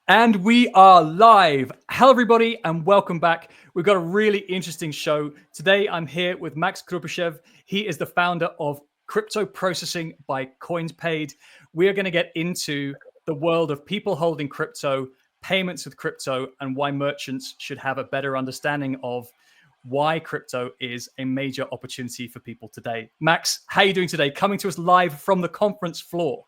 And we are live. Hello, everybody, and welcome back. We've got a really interesting show. Today, I'm here with Max Krupyshev. He is the founder of CryptoProcessing by CoinsPaid. We are going to get into the world of people holding crypto, payments with crypto, and why merchants should have a better understanding of why crypto is a major opportunity for people today. Max, how are you doing today? Coming to us live from the conference floor.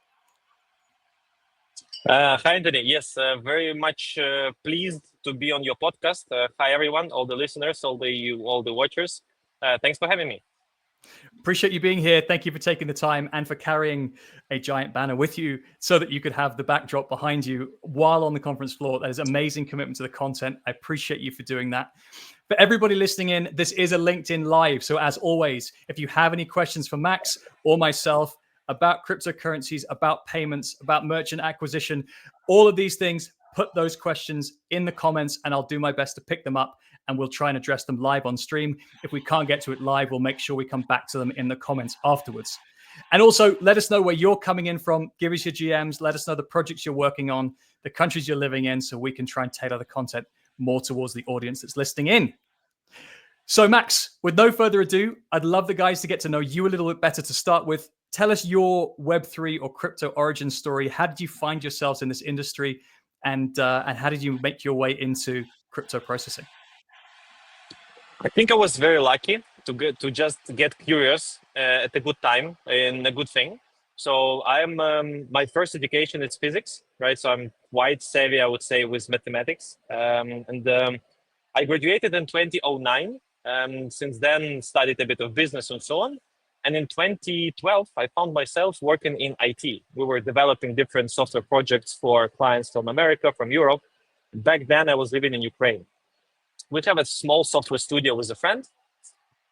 Hi, Anthony. Yes, very much pleased to be on your podcast. Hi, everyone, all the listeners, all the watchers. Thanks for having me. Appreciate you being here. Thank you for taking the time and for carrying a giant banner with you so that you could have the backdrop behind you while on the conference floor. That is amazing commitment to the content. I appreciate you for doing that. For everybody listening in, this is a LinkedIn Live. So as always, if you have any questions for Max or myself about cryptocurrencies, about payments, about merchant acquisition, all of these things, put those questions in the comments and I'll do my best to pick them up and we'll try and address them live on stream. If we can't get to it live, we'll make sure we come back to them in the comments afterwards. And also let us know where you're coming in from. Give us your GMs. Let us know the projects you're working on, the countries you're living in, so we can try and tailor the content more towards the audience that's listening in. So Max, with no further ado, I'd love the guys to get to know you a little bit better to start with. Tell us your Web3 or crypto origin story. How did you find yourselves in this industry? And how did you make your way into crypto processing? I think I was very lucky to just get curious at a good time in a good thing. So I'm my first education is physics, right? So I'm quite savvy, I would say, with mathematics. I graduated in 2009. Since then, studied a bit of business and so on. And in 2012, I found myself working in IT. We were developing different software projects for clients from America, from Europe. Back then, I was living in Ukraine. We'd have a small software studio with a friend.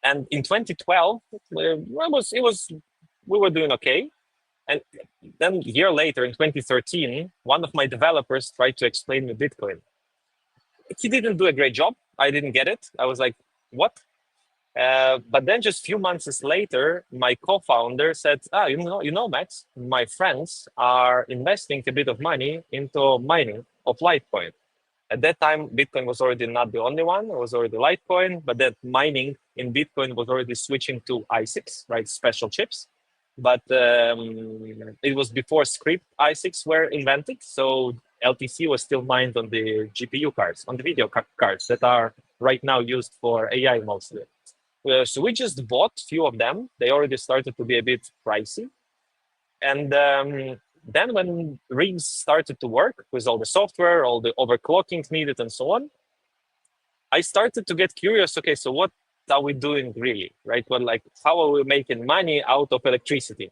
And in 2012, we were doing okay. And then a year later, in 2013, one of my developers tried to explain me Bitcoin. He didn't do a great job. I didn't get it. I was like, what? But then just a few months later, my co-founder said, you know, Max, my friends are investing a bit of money into mining of Litecoin. At that time, Bitcoin was already not the only one. It was already Litecoin, but that mining in Bitcoin was already switching to ASICs, right? Special chips. But it was before script ASICs were invented. So LTC was still mined on the GPU cards, on the video cards that are right now used for AI mostly. So we just bought a few of them. They already started to be a bit pricey. And then when rigs started to work with all the software, all the overclocking needed and so on, I started to get curious, okay, so what are we doing really, right? Well, like, how are we making money out of electricity?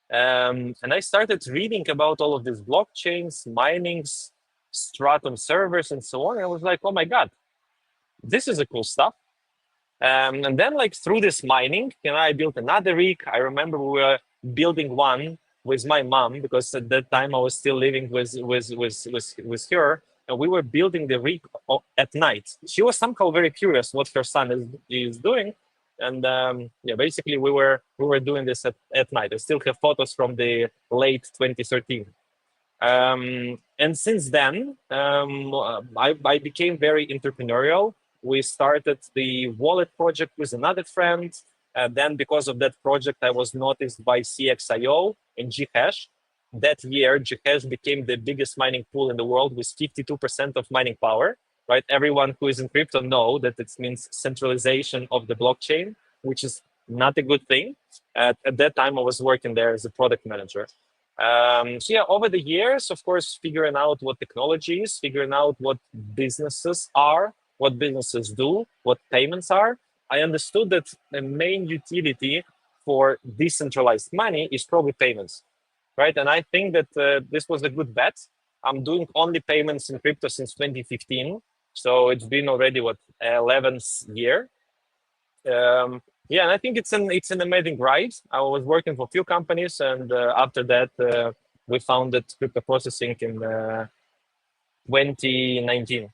And I started reading about all of these blockchains, minings, Stratum servers, and so on. And I was like, oh my God, this is a cool stuff. And then, like, through this mining, I built another rig. I remember we were building one with my mom because at that time I was still living with her, and we were building the rig at night. She was somehow very curious what her son is doing, and basically we were doing this at night. I still have photos from the late 2013. And since then, I became very entrepreneurial. We started the wallet project with another friend. Then because of that project, I was noticed by CXIO and Ghash. That year, Ghash became the biggest mining pool in the world with 52% of mining power, right? Everyone who is in crypto know that it means centralization of the blockchain, which is not a good thing. At that time, I was working there as a product manager. Over the years, of course, figuring out what technology is, figuring out what businesses are, what businesses do, what payments are, I understood that the main utility for decentralized money is probably payments, right? And I think that this was a good bet. I'm doing only payments in crypto since 2015. So it's been already, 11th year. And I think it's an amazing ride. I was working for a few companies, and after that, we founded CryptoProcessing in 2019.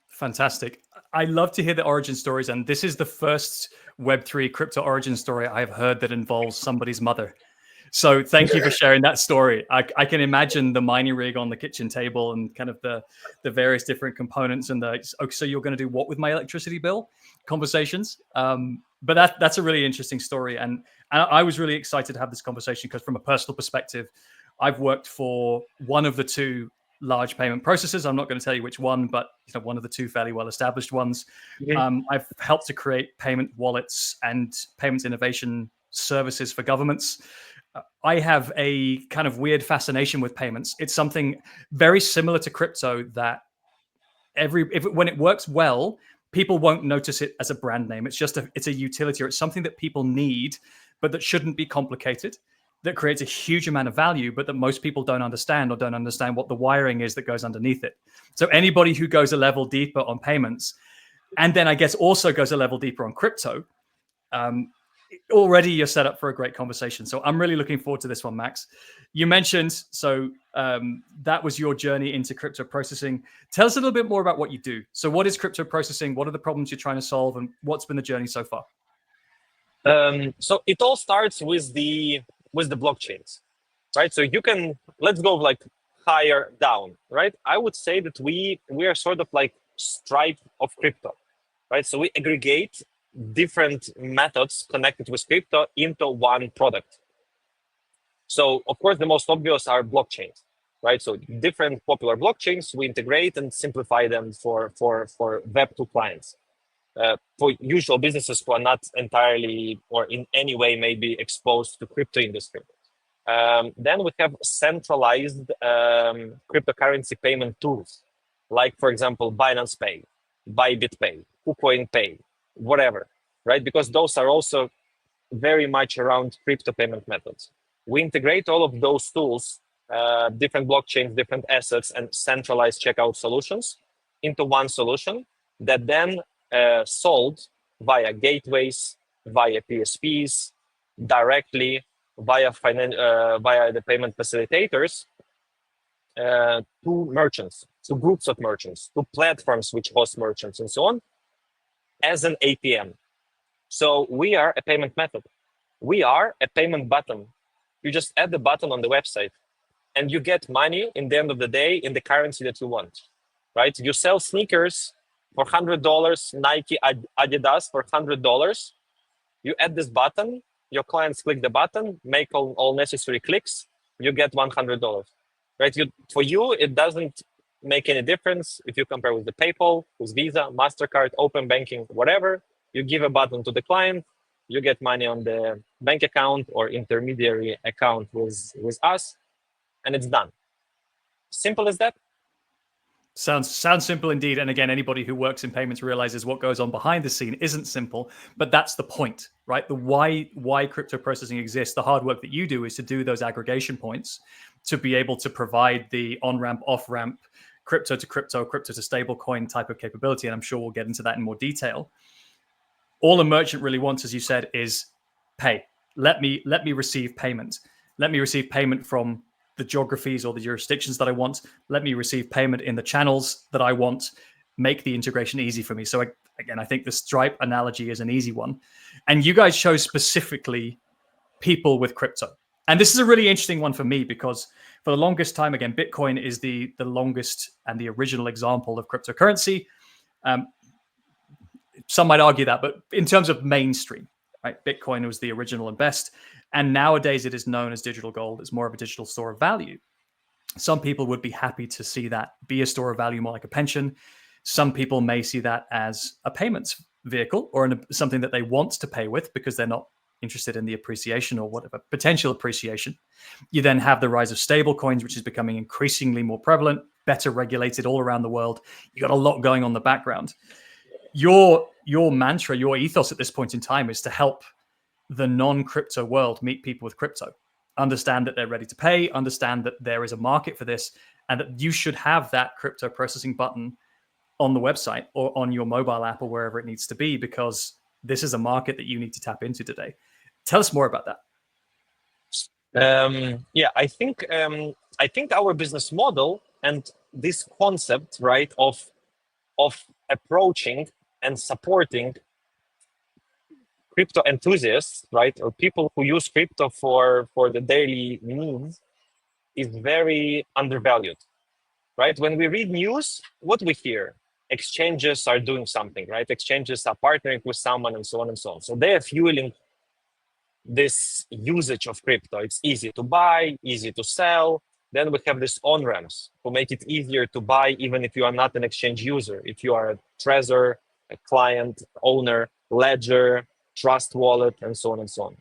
Fantastic. I love to hear the origin stories, and this is the first Web3 crypto origin story I've heard that involves somebody's mother. So thank you for sharing that story. I can imagine the mining rig on the kitchen table and kind of the various different components and the, oh, so you're going to do what with my electricity bill conversations. But that's a really interesting story. And I was really excited to have this conversation because from a personal perspective, I've worked for one of the two large payment processors. I'm not going to tell you which one, but one of the two fairly well-established ones. I've helped to create payment wallets and payments innovation services for governments. I have a kind of weird fascination with payments. It's something very similar to crypto that when it works well, people won't notice it as a brand name. It's just it's a utility, or it's something that people need, but that shouldn't be complicated, that creates a huge amount of value, but that most people don't understand or don't understand what the wiring is that goes underneath it. So anybody who goes a level deeper on payments, and then I guess also goes a level deeper on crypto, already you're set up for a great conversation. So I'm really looking forward to this one, Max. You mentioned, that was your journey into crypto processing. Tell us a little bit more about what you do. So what is crypto processing? What are the problems you're trying to solve? And what's been the journey so far? So it all starts with the blockchains, right? So let's go like higher down, right? I would say that we are sort of like Stripe of crypto, right? So we aggregate different methods connected with crypto into one product. So of course, the most obvious are blockchains, right? So different popular blockchains, we integrate and simplify them for Web2 clients. For usual businesses who are not entirely or in any way maybe exposed to crypto industry. Then we have centralized cryptocurrency payment tools, like, for example, Binance Pay, Bybit Pay, KuCoin Pay, whatever, right? Because those are also very much around crypto payment methods. We integrate all of those tools, different blockchains, different assets, and centralized checkout solutions into one solution that then sold via gateways, via PSPs, directly via the payment facilitators to merchants, to groups of merchants, to platforms which host merchants, and so on, as an APM. So we are a payment method. We are a payment button. You just add the button on the website, and you get money in the end of the day in the currency that you want, right? You sell sneakers for $100, Nike, Adidas for $100. You add this button, your clients click the button, make all necessary clicks, you get $100, right? For you, it doesn't make any difference if you compare with the PayPal, with Visa, MasterCard, open banking, whatever. You give a button to the client, you get money on the bank account or intermediary account with us, and it's done. Simple as that. Sounds simple indeed. And again, anybody who works in payments realizes what goes on behind the scene isn't simple, but that's the point, right? The why crypto processing exists, the hard work that you do is to do those aggregation points to be able to provide the on-ramp, off-ramp, crypto to crypto, crypto to stablecoin type of capability. And I'm sure we'll get into that in more detail. All a merchant really wants, as you said, is pay. Let me receive payment. Let me receive payment from the geographies or the jurisdictions that I want. Let me receive payment in the channels that I want. Make the integration easy for me. So again, I think the Stripe analogy is an easy one. And you guys chose specifically people with crypto. And this is a really interesting one for me because for the longest time, again, Bitcoin is the longest and the original example of cryptocurrency. Some might argue that, but in terms of mainstream, right? Bitcoin was the original and best. And nowadays it is known as digital gold. It's more of a digital store of value. Some people would be happy to see that be a store of value, more like a pension. Some people may see that as a payments vehicle or something that they want to pay with because they're not interested in the appreciation or whatever, potential appreciation. You then have the rise of stable coins, which is becoming increasingly more prevalent, better regulated all around the world. You got a lot going on in the background. Your mantra, your ethos at this point in time is to help the non-crypto world meet people with crypto, understand that they're ready to pay, understand that there is a market for this, and that you should have that crypto processing button on the website or on your mobile app or wherever it needs to be, because this is a market that you need to tap into today. Tell us more about that. I think our business model and this concept, right, of approaching and supporting crypto enthusiasts, right, or people who use crypto for the daily needs is very undervalued, right? When we read news, what we hear, exchanges are doing something, right? Exchanges are partnering with someone and so on and so on. So they are fueling this usage of crypto. It's easy to buy, easy to sell. Then we have this on-ramps who make it easier to buy even if you are not an exchange user. If you are a Trezor, a client, owner, Ledger, Trust Wallet, and so on and so on.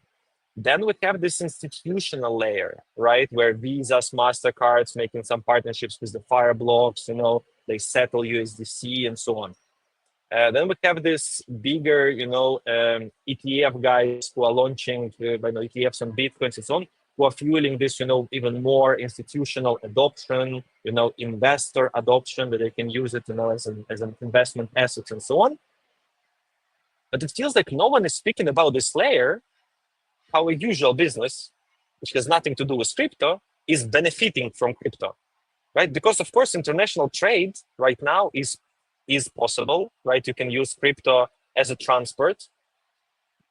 Then we have this institutional layer, right? Where Visas, MasterCards making some partnerships with the Fireblocks, they settle USDC and so on. Then we have this bigger, ETF guys who are launching ETFs on Bitcoins and so on, who are fueling this, even more institutional adoption, investor adoption that they can use it, as an investment asset and so on. But it feels like no one is speaking about this layer, how a usual business, which has nothing to do with crypto, is benefiting from crypto, right? Because of course, international trade right now is possible, right? You can use crypto as a transport.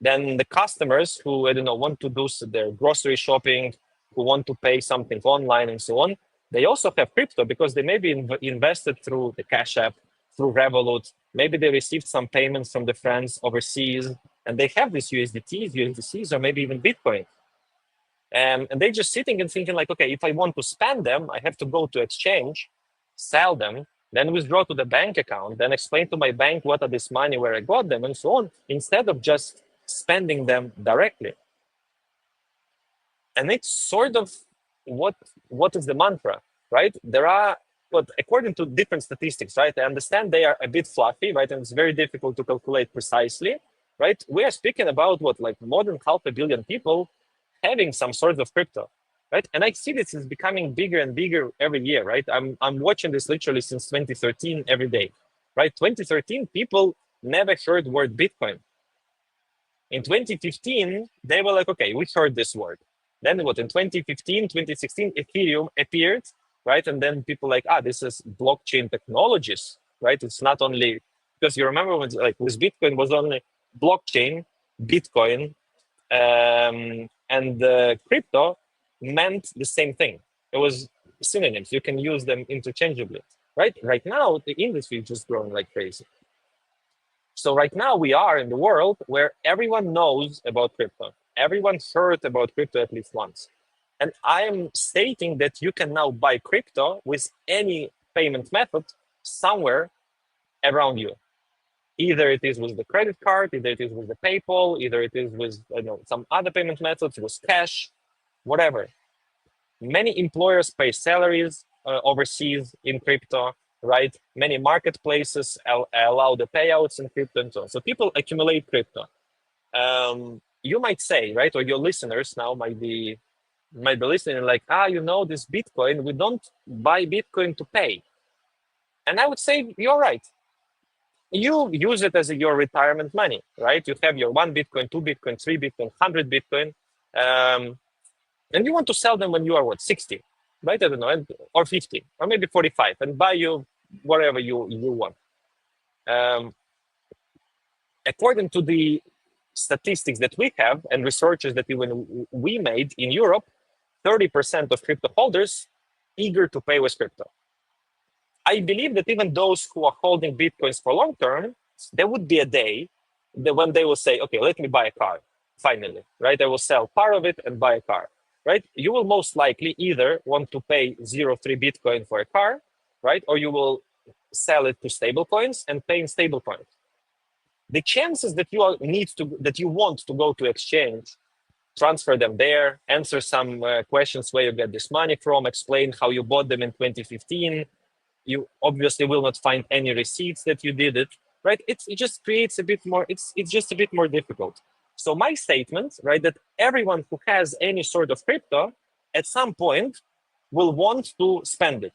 Then the customers who, want to do their grocery shopping, who want to pay something online and so on, they also have crypto because they maybe invested through the Cash App, through Revolut. Maybe they received some payments from the friends overseas, and they have these USDCs, or maybe even Bitcoin. And they're just sitting and thinking like, okay, if I want to spend them, I have to go to exchange, sell them, then withdraw to the bank account, then explain to my bank what are this money, where I got them, and so on, instead of just spending them directly. And it's sort of what is the mantra, right? There are, according to different statistics, right? I understand they are a bit fluffy, right? And it's very difficult to calculate precisely, right? We are speaking about more than 500 million people having some sort of crypto, right? And I see this is becoming bigger and bigger every year, right? I'm watching this literally since 2013 every day, right? 2013, people never heard the word Bitcoin. In 2015, they were like, okay, we heard this word. Then in 2015, 2016, Ethereum appeared, right? And then people like, this is blockchain technologies, right? It's not only, because you remember when with Bitcoin was only blockchain, Bitcoin, and crypto meant the same thing. It was synonyms. You can use them interchangeably, right? Right now, the industry is just growing like crazy. So right now we are in the world where everyone knows about crypto. Everyone heard about crypto at least once. And I am stating that you can now buy crypto with any payment method somewhere around you. Either it is with the credit card, either it is with the PayPal, either it is with some other payment methods, with cash, whatever. Many employers pay salaries overseas in crypto, right? Many marketplaces allow the payouts in crypto and so on. So people accumulate crypto. You might say, right, or your listeners now might be listening like, this Bitcoin, we don't buy Bitcoin to pay. And I would say, you're right. You use it as your retirement money, right? You have your 1 Bitcoin, 2 Bitcoin, 3 Bitcoin, 100 Bitcoin. And you want to sell them when you are 60, right? I don't know, or 50, or maybe 45, and buy you whatever you want. According to the statistics that we have and researches that we made in Europe, 30% of crypto holders eager to pay with crypto. I believe that even those who are holding Bitcoins for long term, there would be a day that when they will say, okay, let me buy a car, finally, right? I will sell part of it and buy a car, right? You will most likely either want to pay 0.3 Bitcoin for a car, right? Or you will sell it to stablecoins and pay in stablecoins. The chances that you want to go to exchange, transfer them there, answer some questions where you get this money from, explain how you bought them in 2015, you obviously will not find any receipts that you did it, right? It just creates a bit more, it's just a bit more difficult. So my statement, right, that everyone who has any sort of crypto at some point will want to spend it.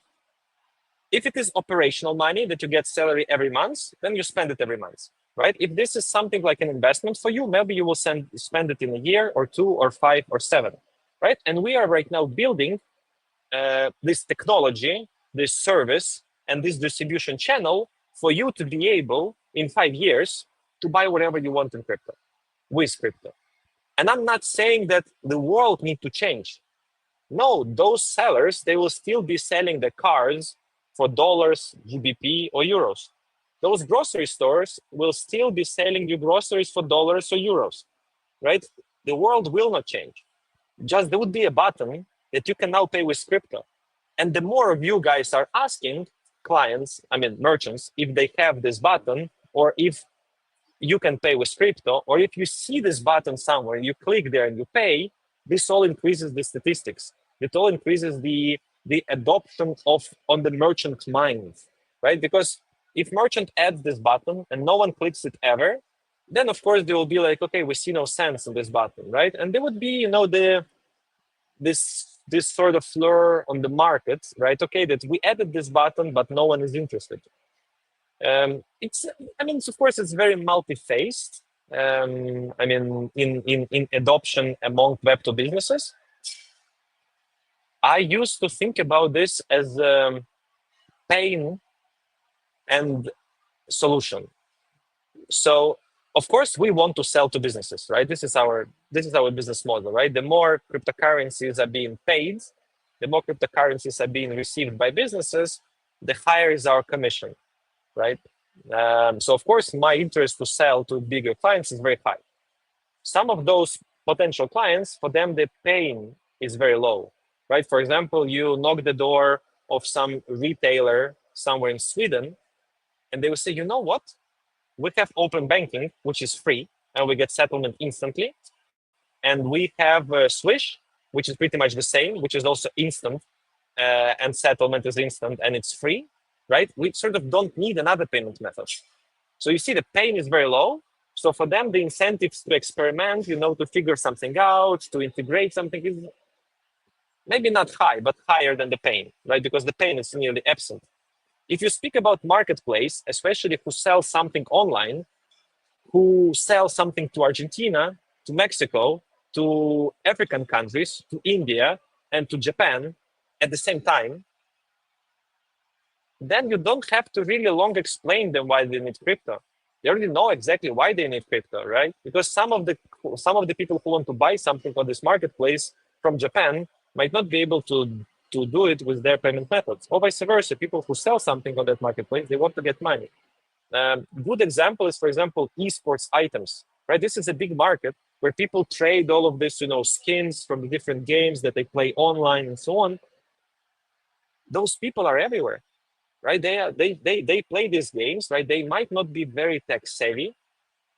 If it is operational money that you get salary every month, then you spend it every month, right? If this is something like an investment for you, maybe you will spend it in a year or 2 or 5 or 7, right? And we are right now building this technology, this service, and this distribution channel for you to be able, in 5 years, to buy whatever you want in crypto. with crypto. And I'm not saying that the world needs to change. No, those sellers, they will still be selling the cars for dollars, GBP, or euros. Those grocery stores will still be selling you groceries for dollars or euros, right? The world will not change. Just there would be a button that you can now pay with crypto. And the more of you guys are asking clients, I mean merchants, if they have this button, or if you can pay with crypto, or if you see this button somewhere, you click there and you pay, this all increases the statistics. It all increases the adoption of on the merchant mind, right? Because if merchant adds this button and no one clicks it ever, then of course they will be like, okay, we see no sense in this button, right? And there would be, this sort of fleur on the market, right? Okay, that we added this button, but no one is interested. Of course, it's very multi-faced. In adoption among Web2 businesses, I used to think about this as pain and solution. So, of course, we want to sell to businesses, right? This is our business model, right? The more cryptocurrencies are being paid, the more cryptocurrencies are being received by businesses, the higher is our commission, right? So of course, my interest to sell to bigger clients is very high. Some of those potential clients, for them, the pain is very low, right? For example, you knock the door of some retailer somewhere in Sweden, and they will say, you know what? We have open banking, which is free, and we get settlement instantly. And we have Swish, which is pretty much the same, which is also instant, and settlement is instant and it's free, right? We sort of don't need another payment method. So you see the pain is very low. So for them, the incentives to experiment, to figure something out, to integrate something is maybe not high, but higher than the pain, right? Because the pain is nearly absent. If you speak about marketplace, especially who sell something online, who sell something to Argentina, to Mexico, to African countries, to India, and to Japan at the same time, then you don't have to really long explain them why they need crypto. They already know exactly why they need crypto, right? Because some of the people who want to buy something on this marketplace from Japan might not be able to do it with their payment methods, or vice versa. People who sell something on that marketplace, they want to get money. Good example is, for example, esports items, right? This is a big market where people trade all of this, skins from the different games that they play online and so on. Those people are everywhere, right? They play these games, right? They might not be very tech savvy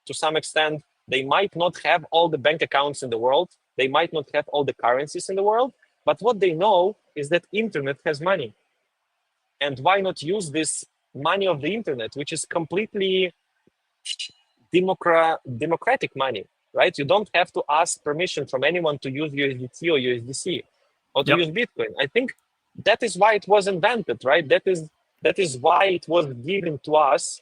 to some extent. They might not have all the bank accounts in the world. They might not have all the currencies in the world. But what they know is that internet has money. And why not use this money of the internet, which is completely democratic money, right? You don't have to ask permission from anyone to use USDT or USDC or to use Bitcoin. I think that is why it was invented, right? That is why it was given to us.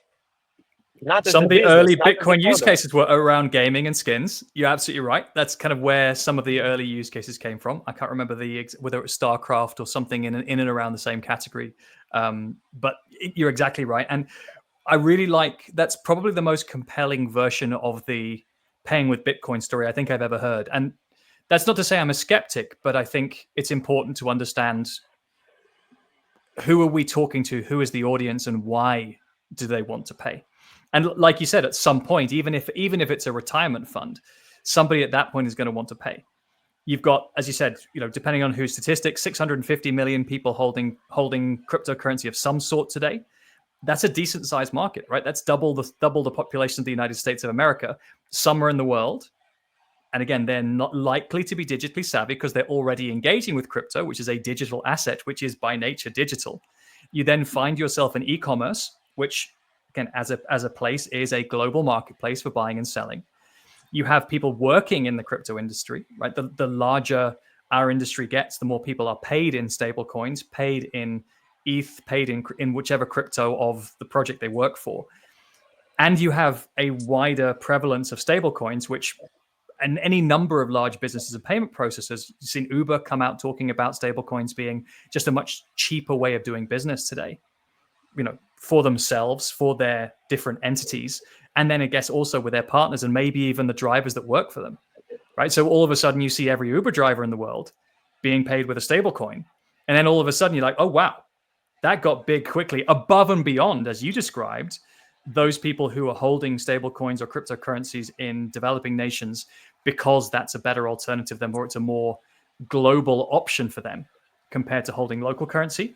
Not some of the early Bitcoin use cases were around gaming and skins. You're absolutely right. That's kind of where some of the early use cases came from. I can't remember whether it was StarCraft or something in and around the same category. But you're exactly right. And I really like, that's probably the most compelling version of the paying with Bitcoin story I think I've ever heard. And that's not to say I'm a skeptic, but I think it's important to understand who are we talking to, who is the audience, and why do they want to pay? And like you said, at some point, even if it's a retirement fund, somebody at that point is going to want to pay. You've got, as you said, depending on whose statistics, 650 million people holding cryptocurrency of some sort today. That's a decent sized market, right? That's double the population of the United States of America, somewhere in the world. And again, they're not likely to be digitally savvy because they're already engaging with crypto, which is a digital asset, which is by nature digital. You then find yourself in e-commerce, which again, as a place, is a global marketplace for buying and selling. You have people working in the crypto industry, right? The larger our industry gets, the more people are paid in stable coins, paid in ETH, paid in whichever crypto of the project they work for. And you have a wider prevalence of stable coins, which, and any number of large businesses and payment processors, you've seen Uber come out talking about stable coins being just a much cheaper way of doing business today, for themselves, for their different entities. and then I guess also with their partners and maybe even the drivers that work for them, right? So all of a sudden you see every Uber driver in the world being paid with a stable coin. And then all of a sudden you're like, oh, wow, that got big quickly above and beyond, as you described, those people who are holding stable coins or cryptocurrencies in developing nations because that's a better alternative than, or it's a more global option for them compared to holding local currency.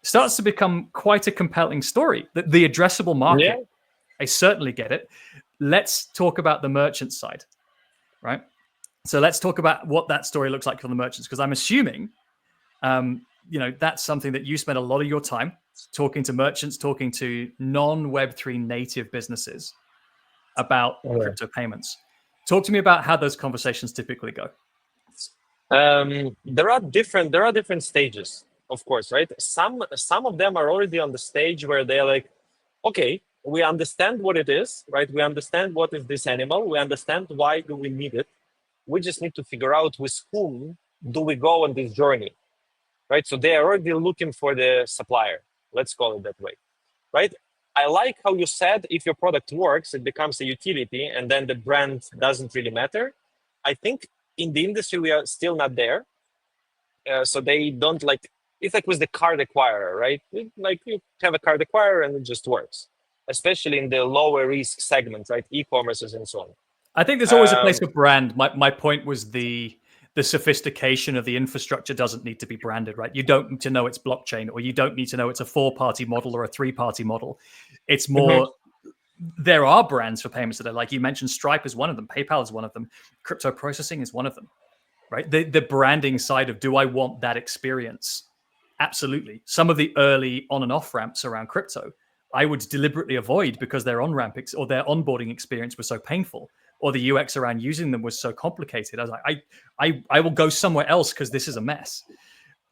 Starts to become quite a compelling story. The addressable market, Yeah. I certainly get it. Let's talk about the merchant side, right? So let's talk about what that story looks like for the merchants, because I'm assuming, that's something that you spend a lot of your time talking to merchants, talking to non-Web3 native businesses about Yeah. crypto payments. Talk to me about how those conversations typically go. There are different stages, of course, right? Some of them are already on the stage where they're like, okay, we understand what it is, right? We understand what is this animal. We understand why do we need it. We just need to figure out with whom do we go on this journey, right? So they are already looking for the supplier. Let's call it that way, right? I like how you said if your product works, it becomes a utility, and then the brand doesn't really matter. I think in the industry we are still not there. So they don't like. It's like with the card acquirer, right? Like you have a card acquirer and it just works, especially in the lower risk segment, right? E-commerces and so on. I think there's always a place for brand. My point was the sophistication of the infrastructure doesn't need to be branded, right? You don't need to know it's blockchain, or you don't need to know it's a 4-party model or a 3-party model. It's more, there are brands for payments that are like you mentioned. Stripe is one of them. PayPal is one of them. CryptoProcessing is one of them, right? The branding side of, do I want that experience? Absolutely. Some of the early on and off ramps around crypto, I would deliberately avoid because their on-ramp or their onboarding experience was so painful, or the UX around using them was so complicated. I was like, I will go somewhere else because this is a mess.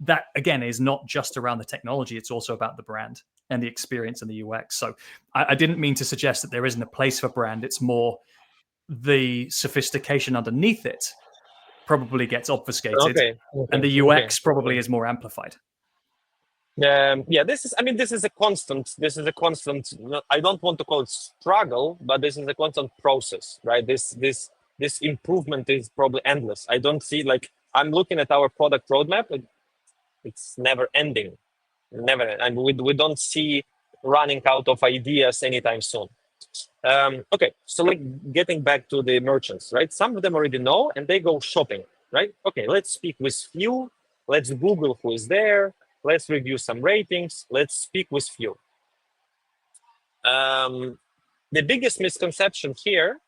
That, again, is not just around the technology. It's also about the brand and the experience and the UX. So I didn't mean to suggest that there isn't a place for brand. It's more the sophistication underneath it probably gets obfuscated, Okay. and Okay. the Okay. UX probably is more amplified. Yeah, this is. I mean, this is a constant. This is a constant. I don't want to call it struggle, but this is a constant process, right? This improvement is probably endless. I don't see like I'm looking at our product roadmap. It's never ending, never. And we don't see running out of ideas anytime soon. Okay, so like getting back to the merchants, right? Some of them already know and they go shopping, right? Okay, let's speak with few. Let's Google who is there. Let's review some ratings. Let's speak with few. The biggest misconception here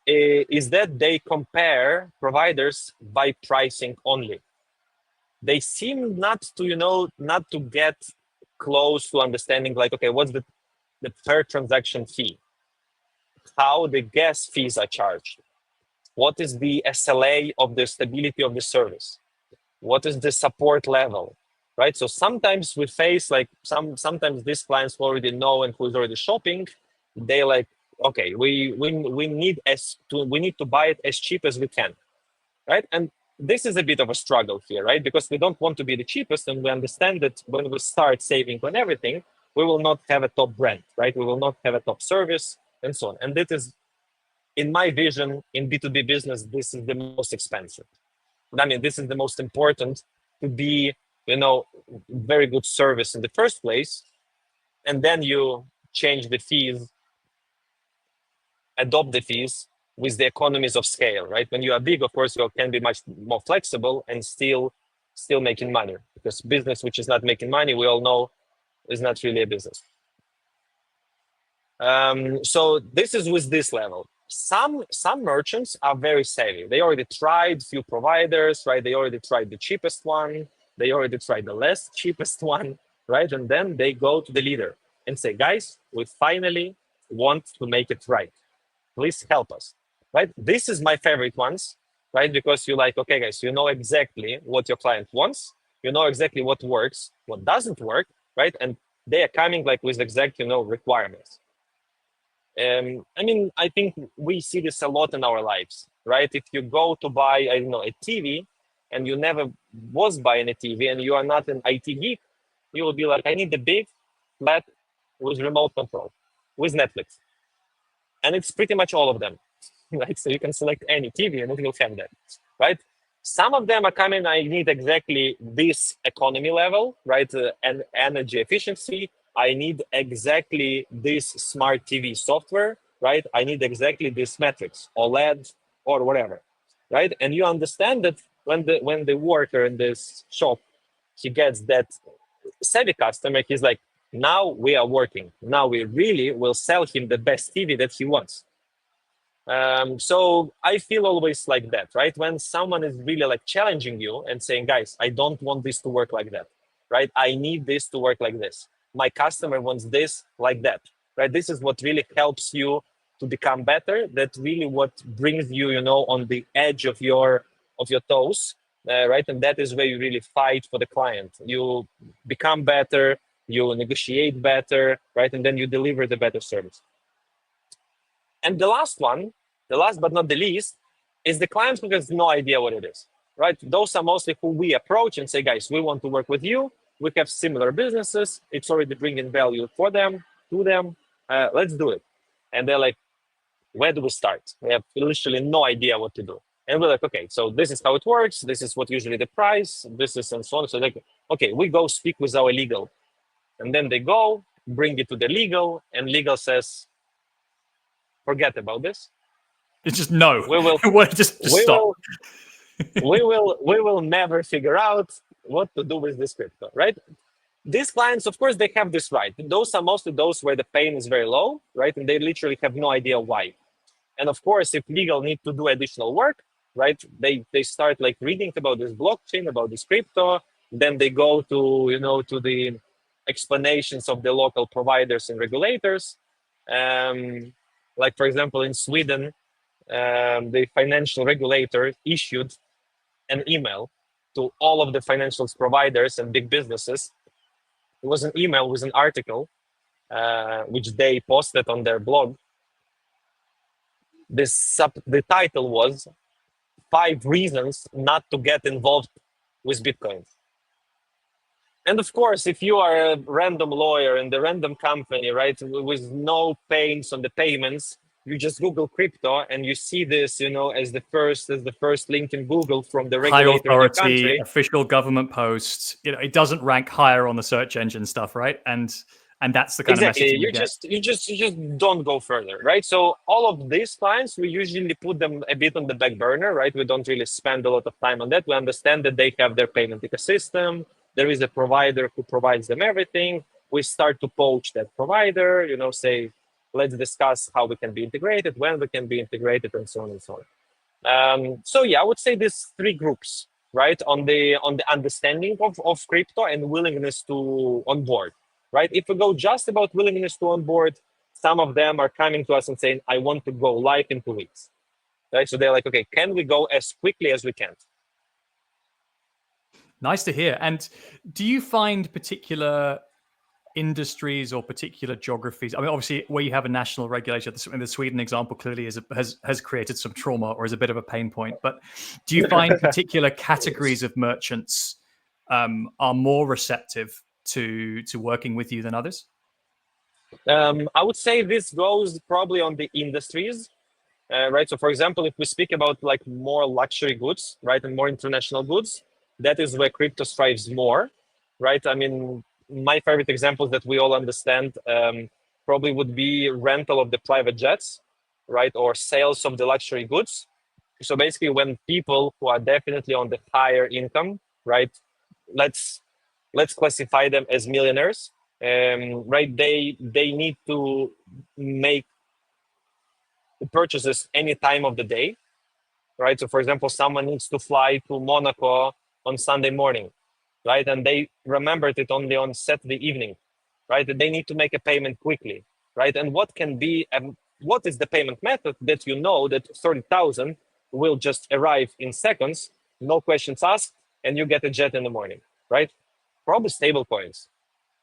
is that they compare providers by pricing only. They seem not to, not to get close to understanding like, okay, what's the per transaction fee? How the gas fees are charged? What is the SLA of the stability of the service? What is the support level? Right. So sometimes we face like sometimes these clients who already know and who's already shopping, they like, okay, we need to buy it as cheap as we can. Right. And this is a bit of a struggle here, right? Because we don't want to be the cheapest, and we understand that when we start saving on everything, we will not have a top brand, right? We will not have a top service and so on. And that is, in my vision, in B2B business, this is the most expensive. I mean, this is the most important to be, very good service in the first place. And then you change the fees, adopt the fees with the economies of scale, right? When you are big, of course, you can be much more flexible and still making money, because business which is not making money, we all know, is not really a business. So this is with this level. Some merchants are very savvy. They already tried few providers, right? They already tried the cheapest one. They already tried the less cheapest one, right? And then they go to the leader and say, guys, we finally want to make it right. Please help us, right? This is my favorite ones, right? Because you're like, okay, guys, you know exactly what your client wants. You know exactly what works, what doesn't work, right? And they are coming like with exact, requirements. I mean, I think we see this a lot in our lives, right? If you go to buy, I don't know, a TV, and you never was buying a TV, and you are not an IT geek, you will be like, I need the big, flat, with remote control, with Netflix. and it's pretty much all of them, right? So you can select any TV and it will have that, right? Some of them are coming, I need exactly this economy level, right? And energy efficiency. I need exactly this smart TV software, right? I need exactly this metrics, OLED or whatever, right? And you understand that when the worker in this shop, he gets that savvy customer, he's like, now we are working. Now we really will sell him the best TV that he wants. So I feel always like that, right? When someone is really like challenging you and saying, guys, I don't want this to work like that, right? I need this to work like this. My customer wants this like that, right? This is what really helps you to become better. That really what brings you, on the edge of your toes, right? And that is where you really fight for the client. You become better, you negotiate better, right? And then you deliver the better service. And the last one, the last but not the least, is the client who has no idea what it is, right? Those are mostly who we approach and say, guys, we want to work with you. We have similar businesses. It's already bringing value for them, to them. Let's do it. And they're like, where do we start? We have literally no idea what to do. And we're like, okay, so this is how it works. This is what usually the price. This is and so on. So like, okay, we go speak with our legal. And then they go, bring it to the legal, and legal says, forget about this. It's just no. We will just stop. we will never figure out what to do with this crypto, right? These clients, of course, they have this right. Those are mostly those where the pain is very low, right? And they literally have no idea why. And of course, if legal need to do additional work, right? They start like reading about this blockchain, about this crypto. Then they go to the explanations of the local providers and regulators. Like for example, in Sweden, the financial regulator issued an email to all of the financial providers and big businesses. It was an email with an article, which they posted on their blog. The title was 5 reasons not to get involved with Bitcoin. And of course, if you are a random lawyer in the random company, right, with no pains on the payments, you just Google crypto and you see this, as the first link in Google from the High regulator in the authority, country. official government posts. It doesn't rank higher on the search engine stuff, right? And that's the kind of message you get. You just don't go further, right? So all of these clients, we usually put them a bit on the back burner, right? We don't really spend a lot of time on that. We understand that they have their payment ecosystem. There is a provider who provides them everything. We start to poach that provider, say, let's discuss how we can be integrated, when we can be integrated, and so on and so on. So yeah, I would say these 3 groups, right? On the understanding of crypto and willingness to onboard, right? If we go just about willingness to onboard, some of them are coming to us and saying, I want to go live in 2 weeks, right? So they're like, okay, can we go as quickly as we can? Nice to hear. And do you find particular industries or particular geographies? I mean, obviously, where you have a national regulator, the Sweden example clearly has created some trauma or is a bit of a pain point. But do you find particular categories of merchants are more receptive to working with you than others? I would say this goes probably on the industries, right? So, for example, if we speak about like more luxury goods, right, and more international goods, that is where crypto thrives more, right? I mean, my favorite examples that we all understand probably would be rental of the private jets, right, or sales of the luxury goods. So basically, when people who are definitely on the higher income, right, let's classify them as millionaires, right? They need to make the purchases any time of the day, right? So for example, someone needs to fly to Monaco on Sunday morning, right? And they remembered it only on Saturday evening, right? And they need to make a payment quickly, right? And what is the payment method that that 30,000 will just arrive in seconds, no questions asked, and you get a jet in the morning, right? Probably stable coins,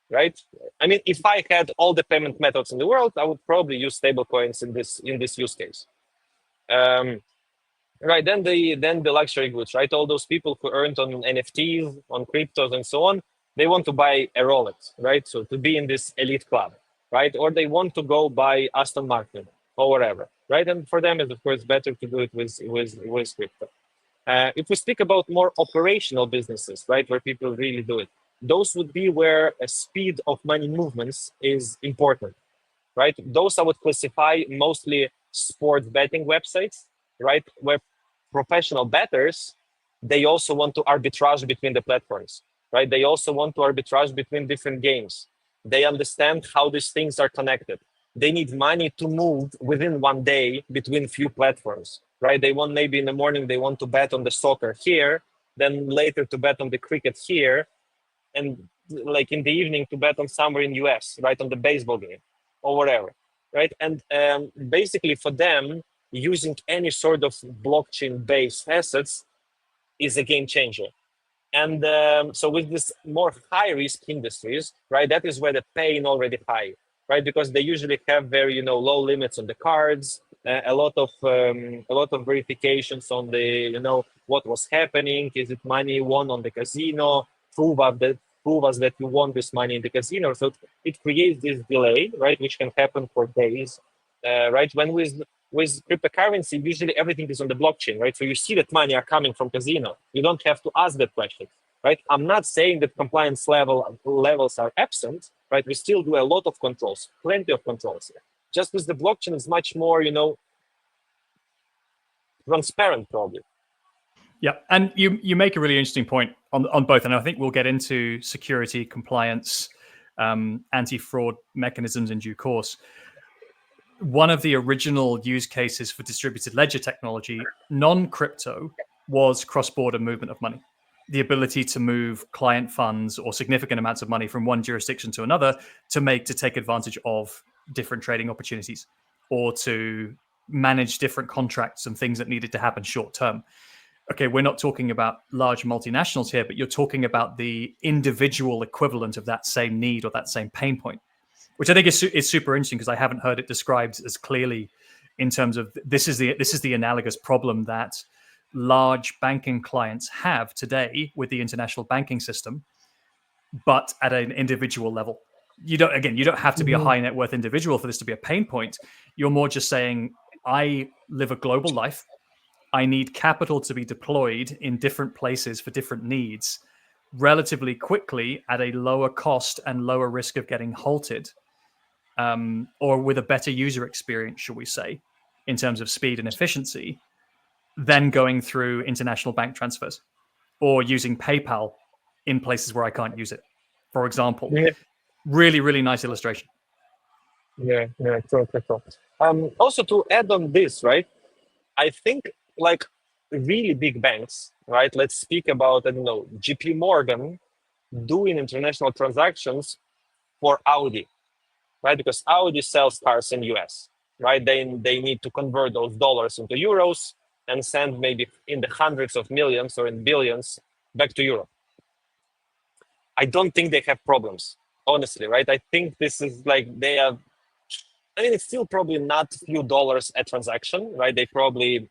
right? I mean, if I had all the payment methods in the world, I would probably use stable coins in this use case. Right, then the luxury goods, right? All those people who earned on NFTs, on cryptos, and so on, they want to buy a Rolex, right? So to be in this elite club, right? Or they want to go buy Aston Martin. or whatever, right? And for them, it's of course better to do it with crypto. If we speak about more operational businesses, right, where people really do it, those would be where a speed of money movements is important, right? Those I would classify mostly sports betting websites, right, where professional bettors, they also want to arbitrage between the platforms, right? They also want to arbitrage between different games. They understand how these things are connected. They need money to move within one day between few platforms, right? They want, maybe in the morning they want to bet on the soccer here, then later to bet on the cricket here, and like in the evening to bet on somewhere in US, right, on the baseball game or whatever, right? And basically for them, using any sort of blockchain-based assets is a game changer. And so with this more high-risk industries, right, that is where the pain already high, right? Because they usually have very, low limits on the cards, a lot of verifications on the, what was happening. Is it money won on the casino? Prove us that you won this money in the casino. So it creates this delay, right, which can happen for days, right? When with cryptocurrency, usually everything is on the blockchain, right? So you see that money are coming from casino. You don't have to ask that question, right? I'm not saying that compliance levels are absent, right? We still do a lot of controls, plenty of controls. Just with the blockchain is much more, transparent, probably. Yeah, and you make a really interesting point on both, and I think we'll get into security, compliance, anti-fraud mechanisms in due course. One of the original use cases for distributed ledger technology, non-crypto, was cross-border movement of money. The ability to move client funds or significant amounts of money from one jurisdiction to another to take advantage of different trading opportunities or to manage different contracts and things that needed to happen short term. Okay, we're not talking about large multinationals here, but you're talking about the individual equivalent of that same need or that same pain point, which I think is super interesting because I haven't heard it described as clearly in terms of this is the analogous problem that large banking clients have today with the international banking system, but at an individual level. You don't have to be a high net worth individual for this to be a pain point. You're more just saying, I live a global life. I need capital to be deployed in different places for different needs relatively quickly at a lower cost and lower risk of getting halted, or with a better user experience, shall we say, in terms of speed and efficiency, than going through international bank transfers or using PayPal in places where I can't use it, for example. Yeah. Really, really nice illustration. Yeah, true. Also to add on this, right? I think like really big banks, right? Let's speak about, I don't know, JP Morgan doing international transactions for Audi, right? Because Audi sells cars in US, right? They need to convert those dollars into euros and send maybe in the hundreds of millions or in billions back to Europe. I don't think they have problems, honestly, right? I think this is like they have. I mean, it's still probably not a few dollars a transaction, right? They probably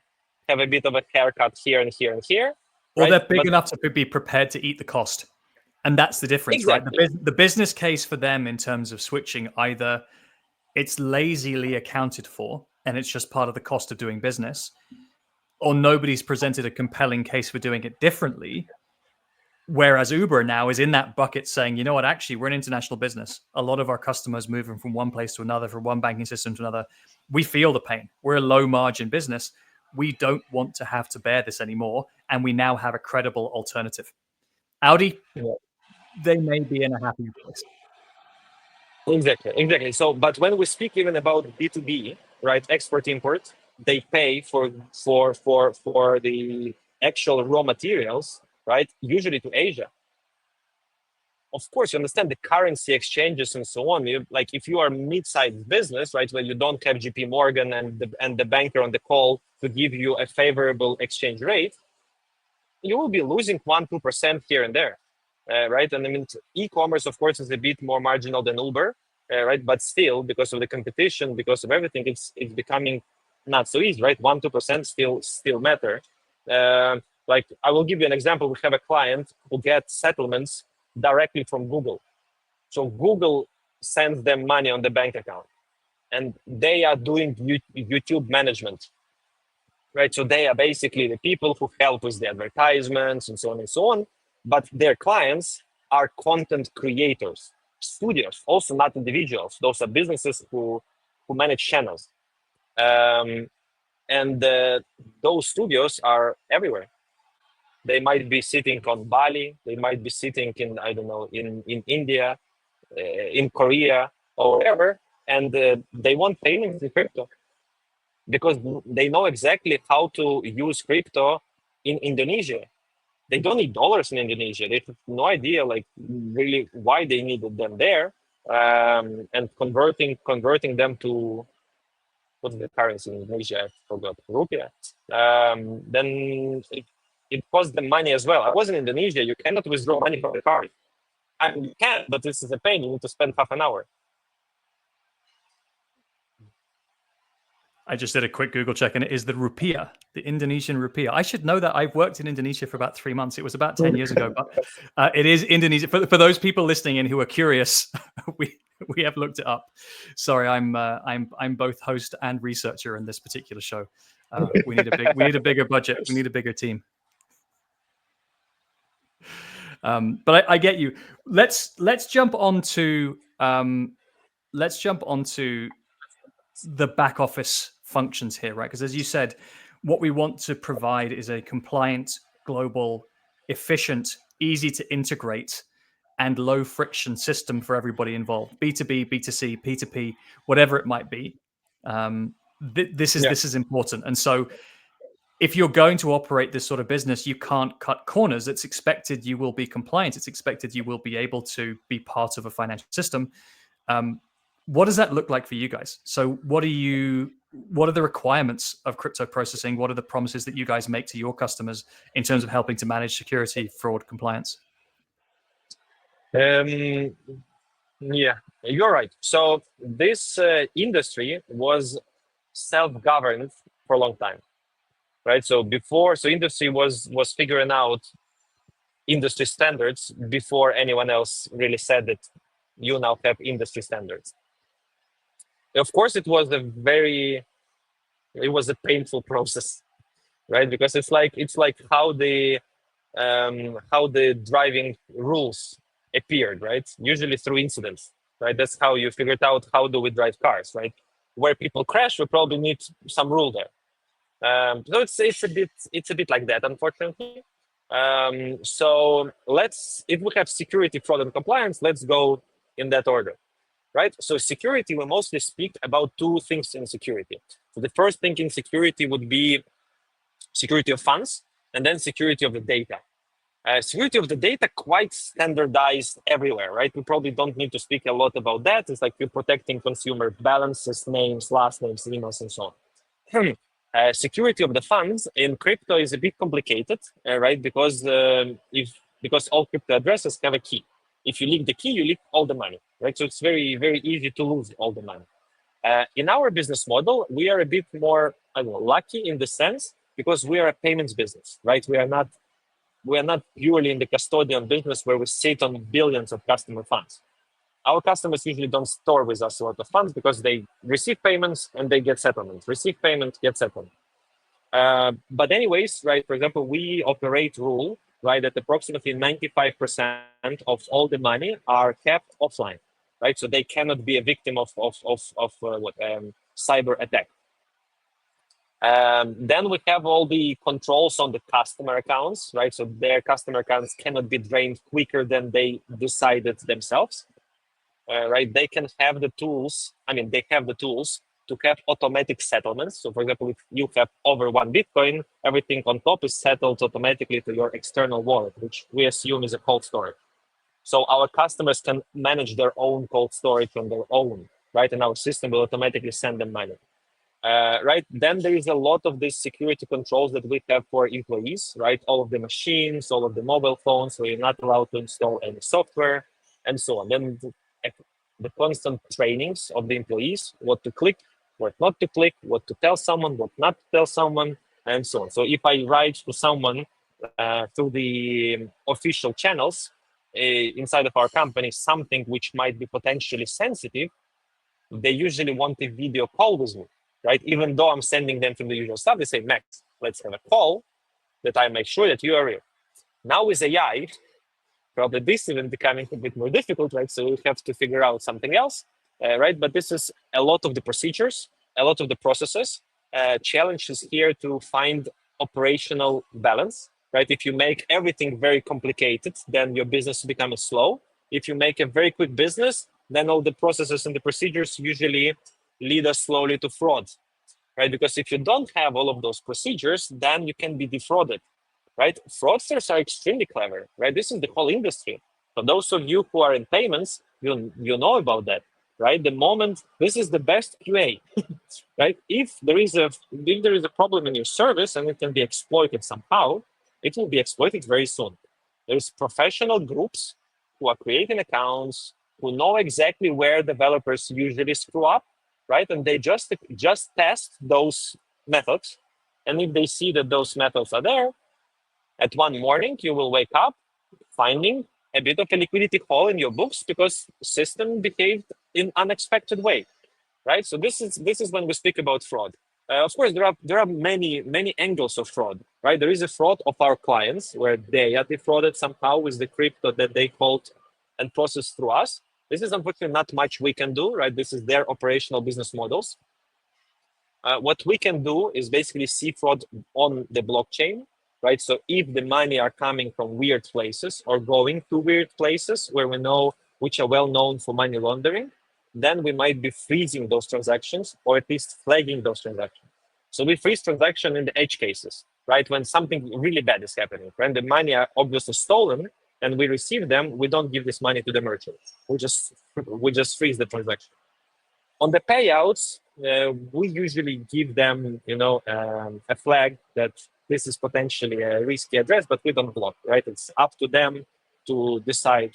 have a bit of a haircut here and here and here. Or Right? they're big But enough to be prepared to eat the cost. And that's the difference, exactly. right? The business case for them in terms of switching, either it's lazily accounted for and it's just part of the cost of doing business, or nobody's presented a compelling case for doing it differently. Whereas Uber now is in that bucket saying, you know what, actually, we're an international business. A lot of our customers moving from one place to another, from one banking system to another. We feel the pain. We're a low margin business. We don't want to have to bear this anymore. And we now have a credible alternative. Audi, Yeah. they may be in a happy place. Exactly. So, but when we speak even about B2B, right, export import, they pay for the actual raw materials, right, usually to Asia. Of course, you understand the currency exchanges and so on. Like if you are mid-sized business, right, where you don't have JP Morgan and the banker on the call to give you a favorable exchange rate, you will be losing 1-2% here and there, right? And I mean, e-commerce, of course, is a bit more marginal than Uber, right? But still, because of the competition, because of everything, it's becoming not so easy, right? 1-2% still matter. Like I will give you an example. We have a client who gets settlements directly from Google. So Google sends them money on the bank account. and they are doing YouTube management, right? So they are basically the people who help with the advertisements and so on and so on. But their clients are content creators, studios, also not individuals. Those are businesses who manage channels. And those studios are everywhere. They might be sitting on Bali. They might be sitting in, I don't know, in India, in Korea, or wherever. And they want payments in crypto because they know exactly how to use crypto in Indonesia. They don't need dollars in Indonesia. They have no idea, like, really why they needed them there. And converting them to, what's the currency in Indonesia? I forgot, rupiah. Then it costs them money as well. I was in Indonesia. You cannot withdraw money from the card. I mean, you can, but this is a pain. You need to spend half an hour. I just did a quick Google check, and it is the rupiah, the Indonesian rupiah. I should know that. I've worked in Indonesia for about 3 months. It was about 10 years ago, but it is Indonesia. For those people listening in who are curious, we have looked it up. Sorry, I'm both host and researcher in this particular show. We need a bigger budget. We need a bigger team. But I get you. Let's jump onto the back office functions here, right? Because as you said, what we want to provide is a compliant, global, efficient, easy to integrate, and low friction system for everybody involved. B2B, B2C, P2P, whatever it might be. This is important. And so if you're going to operate this sort of business, you can't cut corners. It's expected you will be compliant. It's expected you will be able to be part of a financial system. What does that look like for you guys? So what are the requirements of crypto processing? What are the promises that you guys make to your customers in terms of helping to manage security, fraud, compliance? Yeah, you're right. So this industry was self-governed for a long time, right? So industry was figuring out industry standards before anyone else really said that you now have industry standards. Of course, it was a painful process, right? Because it's like how the driving rules appeared, right? Usually through incidents, right? That's how you figured out how do we drive cars, right? Where people crash, we probably need some rule there. So it's a bit like that, unfortunately. So if we have security, fraud, and compliance, let's go in that order. Right? So security, we mostly speak about two things in security. So the first thing in security would be security of funds, and then security of the data. Security of the data quite standardized everywhere, right? We probably don't need to speak a lot about that. It's like you're protecting consumer balances, names, last names, emails, and so on. Security of the funds in crypto is a bit complicated, right? Because all crypto addresses have a key. If you leak the key, you leak all the money, right? So it's very, very easy to lose all the money. In our business model, we are a bit more lucky in the sense because we are a payments business, right? We are not purely in the custodian business where we sit on billions of customer funds. Our customers usually don't store with us a lot of funds because they receive payments and they get settlement. Receive payment, get settlement. But anyways, right, for example, we operate rule, right, that approximately 95% of all the money are kept offline, right? So they cannot be a victim of cyber attack. Then we have all the controls on the customer accounts, right? So their customer accounts cannot be drained quicker than they decided themselves, right? They can have the tools. They have the tools to have automatic settlements. So, for example, if you have over 1 Bitcoin, everything on top is settled automatically to your external wallet, which we assume is a cold storage. So our customers can manage their own cold storage on their own, right? And our system will automatically send them money. Right, then there is a lot of these security controls that we have for employees, right? All of the machines, all of the mobile phones, so you're not allowed to install any software and so on. Then the constant trainings of the employees, what to click, what not to click, what to tell someone, what not to tell someone, and so on. So if I write to someone through the official channels inside of our company, something which might be potentially sensitive, they usually want a video call with me, right? Even though I'm sending them from the usual stuff, they say, Max, let's have a call that I make sure that you are real. Now with AI, probably this even becoming a bit more difficult, right? So we have to figure out something else, right? But this is a lot of the procedures, a lot of the processes. Challenge is here to find operational balance, right? If you make everything very complicated, then your business becomes slow. If you make a very quick business, then all the processes and the procedures usually lead us slowly to fraud, right? Because if you don't have all of those procedures, then you can be defrauded, right? Fraudsters are extremely clever, right? This is the whole industry. For those of you who are in payments, you know about that, right? The moment this is the best QA, right? If there is a problem in your service and it can be exploited somehow, it will be exploited very soon. There's professional groups who are creating accounts, who know exactly where developers usually screw up, right? And they just test those methods. And if they see that those methods are there, at one morning, you will wake up finding a bit of a liquidity hole in your books because system behaved in unexpected way, right? So this is when we speak about fraud. Of course, there are many angles of fraud, right? There is a fraud of our clients where they are defrauded somehow with the crypto that they hold and process through us. This is unfortunately not much we can do, right? This is their operational business models. What we can do is basically see fraud on the blockchain, right? So if the money are coming from weird places or going to weird places where we know which are well known for money laundering, then we might be freezing those transactions or at least flagging those transactions. So we freeze transaction in the edge cases, right? When something really bad is happening, when the money are obviously stolen and we receive them, we don't give this money to the merchant. We just freeze the transaction. On the payouts, we usually give them, a flag that this is potentially a risky address, but we don't block, right? It's up to them to decide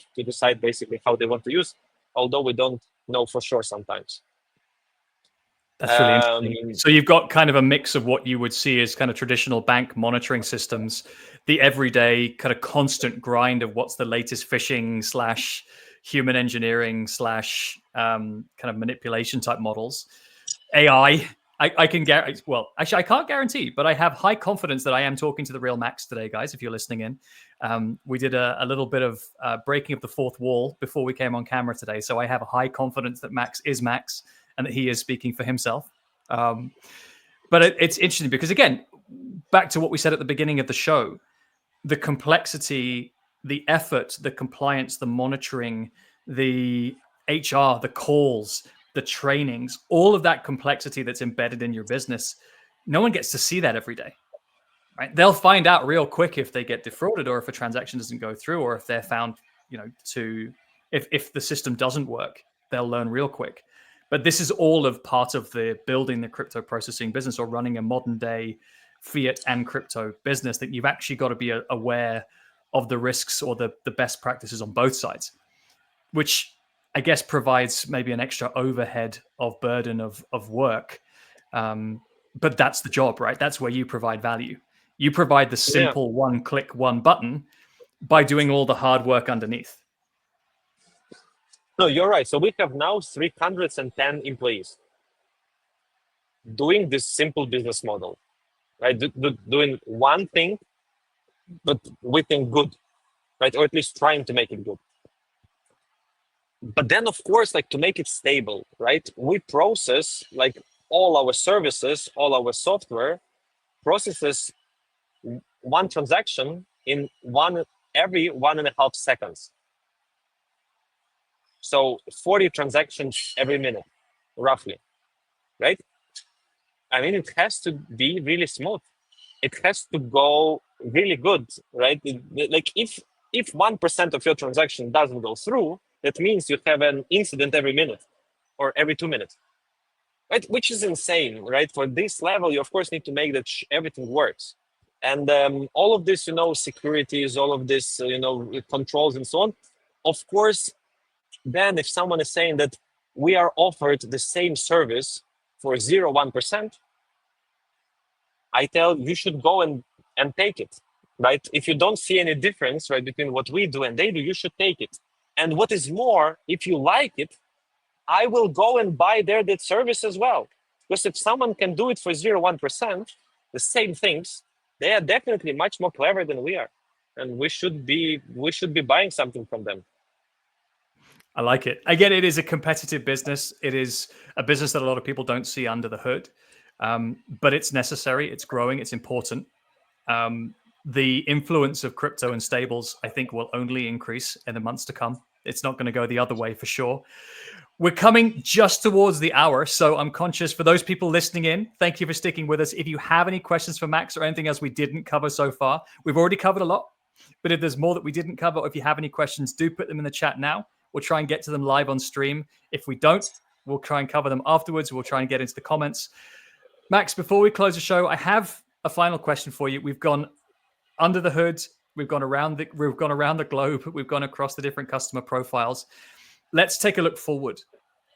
basically how they want to use, although we don't know for sure sometimes. That's really interesting. So you've got kind of a mix of what you would see as kind of traditional bank monitoring systems, the everyday kind of constant grind of what's the latest phishing / human engineering / kind of manipulation type models. AI, I can guarantee, well, actually I can't guarantee, but I have high confidence that I am talking to the real Max today, guys, if you're listening in. We did a little bit of breaking of the fourth wall before we came on camera today. So I have a high confidence that Max is Max and that he is speaking for himself. But it's interesting because, again, back to what we said at the beginning of the show, the complexity, the effort, the compliance, the monitoring, the HR, the calls, the trainings, all of that complexity that's embedded in your business, no one gets to see that every day, right? They'll find out real quick if they get defrauded or if a transaction doesn't go through or if they're found, if the system doesn't work, they'll learn real quick. But this is all of part of the building the crypto processing business or running a modern day fiat and crypto business, that you've actually got to be aware of the risks or the best practices on both sides, which I guess provides maybe an extra overhead of burden of work. But that's the job, right? That's where you provide value. You provide the simple one click, one button by doing all the hard work underneath. No, you're right. So we have now 310 employees doing this simple business model, right? Doing one thing, but we think good, right? Or at least trying to make it good. But then, of course, like to make it stable, right? We process like all our services, all our software processes one transaction in every 1.5 seconds. So 40 transactions every minute, roughly, right? I mean, it has to be really smooth. It has to go really good, right? Like if 1% of your transaction doesn't go through, that means you have an incident every minute or every 2 minutes, right? Which is insane, right? For this level, you of course need to make that everything works. And all of this, securities, all of this, controls and so on. Of course, then if someone is saying that we are offered the same service for 1%, I tell you should go and take it, right? If you don't see any difference, right, between what we do and they do, you should take it. And what is more, if you like it, I will go and buy their debt service as well. Because if someone can do it for 0.1%, the same things, they are definitely much more clever than we are. And we should be buying something from them. I like it. Again, it is a competitive business. It is a business that a lot of people don't see under the hood, but it's necessary. It's growing. It's important. The influence of crypto and stables, I think, will only increase in the months to come. It's not going to go the other way for sure. We're coming just towards the hour, so I'm conscious for those people listening in, thank you for sticking with us. If you have any questions for Max or anything else we didn't cover so far, we've already covered a lot, but if there's more that we didn't cover, or if you have any questions, do put them in the chat now. We'll try and get to them live on stream. If we don't, we'll try and cover them afterwards. We'll try and get into the comments. Max, before we close the show, I have a final question for you. We've gone under the hood. We've gone around the globe. We've gone across the different customer profiles. Let's take a look forward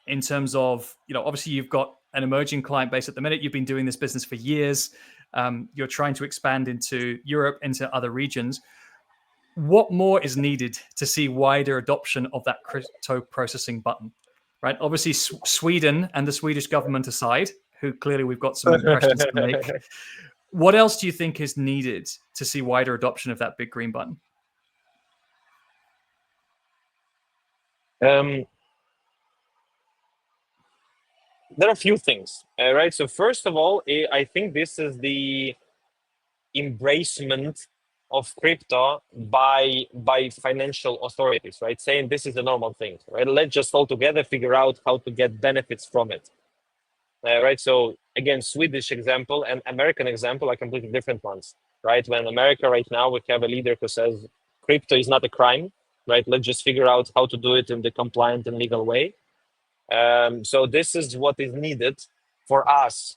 in terms of, obviously you've got an emerging client base at the minute. You've been doing this business for years. You're trying to expand into Europe, into other regions. What more is needed to see wider adoption of that crypto processing button, right? Obviously, Sweden and the Swedish government aside, who clearly we've got some impressions to make. What else do you think is needed to see wider adoption of that big green button? There are a few things, right? So first of all, I think this is the embracement of crypto by financial authorities, right? Saying this is a normal thing, right? Let's just all together figure out how to get benefits from it, right? So again, Swedish example and American example are completely different ones, right? When America right now, we have a leader who says crypto is not a crime, right? Let's just figure out how to do it in the compliant and legal way. So this is what is needed for us,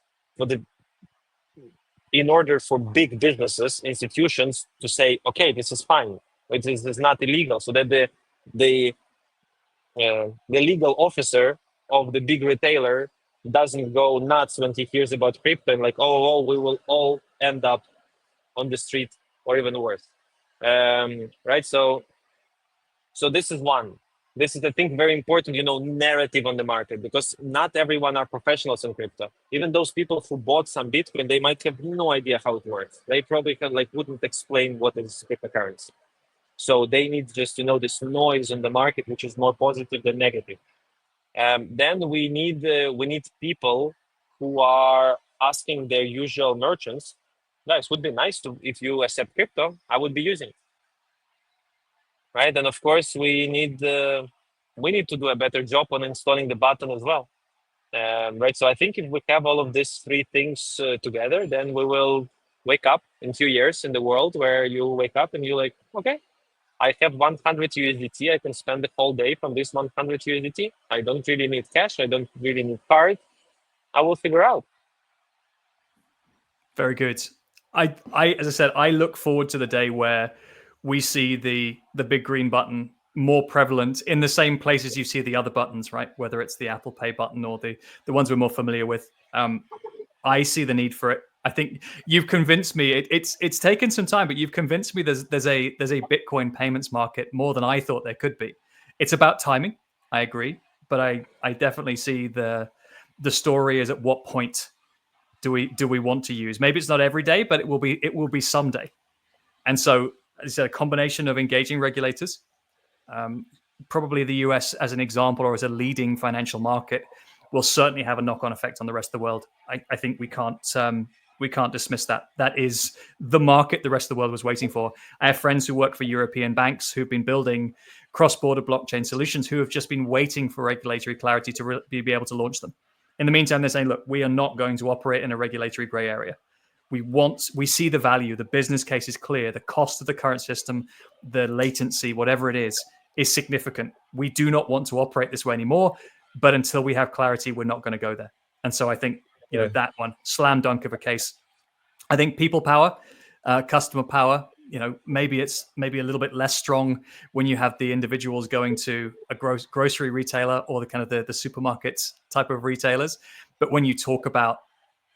in order for big businesses, institutions to say, okay, this is fine, it is not illegal, so that the legal officer of the big retailer doesn't go nuts when he hears about crypto and like, oh, we will all end up on the street or even worse, right? So this is one. This is, I think, very important, narrative on the market, because not everyone are professionals in crypto. Even those people who bought some Bitcoin, they might have no idea how it works. They probably wouldn't explain what is cryptocurrency. So they need just, this noise in the market, which is more positive than negative. Then we need people who are asking their usual merchants, guys, would be nice if you accept crypto, I would be using it. Right, and of course we need to do a better job on installing the button as well, right? So I think if we have all of these three things together, then we will wake up in a few years in the world where you wake up and you're like, okay, I have 100 USDT. I can spend the whole day from this 100 USDT. I don't really need cash. I don't really need card. I will figure out. Very good. I as I said, I look forward to the day where we see the big green button more prevalent in the same places you see the other buttons, right? Whether it's the Apple Pay button or the ones we're more familiar with. I see the need for it. I think you've convinced me. It's taken some time, but you've convinced me there's a Bitcoin payments market more than I thought there could be. It's about timing. I agree, but I definitely see the story is at what point do we want to use? Maybe it's not every day, but it will be someday. And so it's a combination of engaging regulators, probably the US as an example or as a leading financial market will certainly have a knock-on effect on the rest of the world. I think we can't dismiss that. That is the market the rest of the world was waiting for. I have friends who work for European banks who've been building cross-border blockchain solutions who have just been waiting for regulatory clarity to be able to launch them. In the meantime, they're saying, look, we are not going to operate in a regulatory gray area. We see the value, the business case is clear, the cost of the current system, the latency, whatever it is significant. We do not want to operate this way anymore, but until we have clarity, we're not going to go there. And so I think, that one, slam dunk of a case. I think people power, customer power, maybe it's a little bit less strong when you have the individuals going to a grocery retailer or the kind of the supermarkets type of retailers. But when you talk about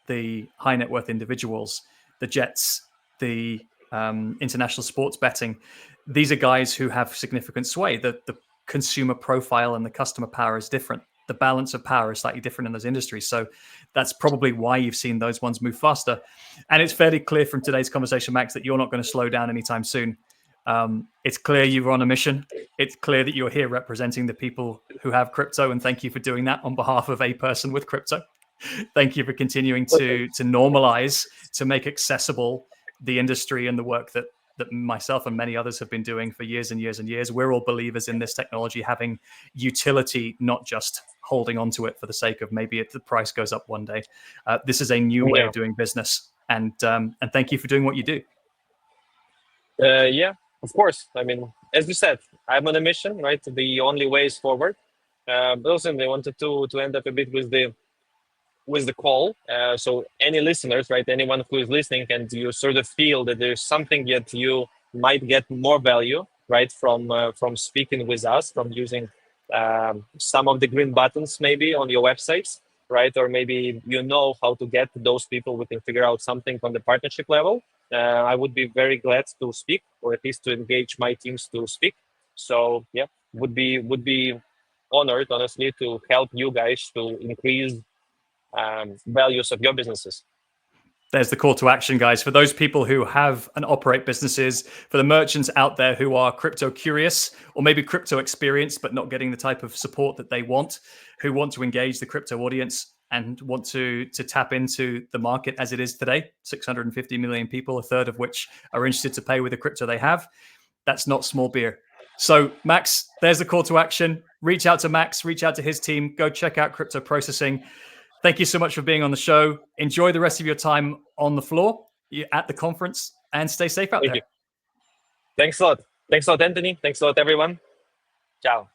the high net worth individuals, the Jets, the international sports betting, these are guys who have significant sway. The consumer profile and the customer power is different. the balance of power is slightly different in those industries. So that's probably why you've seen those ones move faster. And it's fairly clear from today's conversation, Max, that you're not going to slow down anytime soon. It's clear you're on a mission. It's clear that you're here representing the people who have crypto, and thank you for doing that on behalf of a person with crypto. Thank you for continuing to normalize, to make accessible the industry and the work that myself and many others have been doing for years and years and years. We're all believers in this technology having utility, not just holding on to it for the sake of maybe the price goes up one day. This is a new way of doing business, and thank you for doing what you do. Yeah, of course. I mean, as you said, I'm on a mission, right? The only way is forward. But also, I wanted to end up a bit with the call. So any listeners, right? Anyone who is listening, and you sort of feel that there's something that you might get more value, right, from speaking with us, from using some of the green buttons maybe on your websites, right? Or maybe you know how to get those people, we can figure out something on the partnership level. I would be very glad to speak, or at least to engage my teams to speak. So yeah, would be honored, honestly, to help you guys to increase values of your businesses. There's the call to action, guys. For those people who have and operate businesses, for the merchants out there who are crypto curious or maybe crypto experienced, but not getting the type of support that they want, who want to engage the crypto audience and want to tap into the market as it is today, 650 million people, a third of which are interested to pay with the crypto they have. That's not small beer. So Max, there's the call to action. Reach out to Max, reach out to his team, go check out CryptoProcessing. Thank you so much for being on the show. Enjoy the rest of your time on the floor at the conference, and stay safe out there. Thanks a lot. Thanks a lot, Anthony. Thanks a lot, everyone. Ciao.